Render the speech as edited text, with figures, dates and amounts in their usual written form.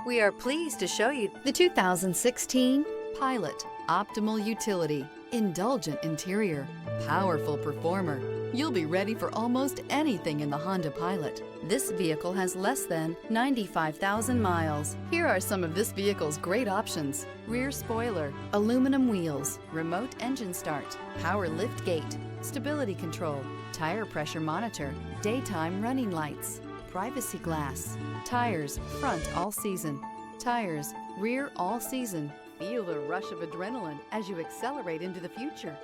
We are pleased to show you the 2016 Pilot. Optimal utility, indulgent interior, powerful performer. You'll be ready for almost anything in the Honda Pilot. This vehicle has less than 95,000 miles. Here are some of this vehicle's great options: rear spoiler, aluminum wheels, remote engine start, power lift gate, stability control, tire pressure monitor, daytime running lights, privacy glass, tires front all season, tires rear all season. Feel the rush of adrenaline as you accelerate into the future.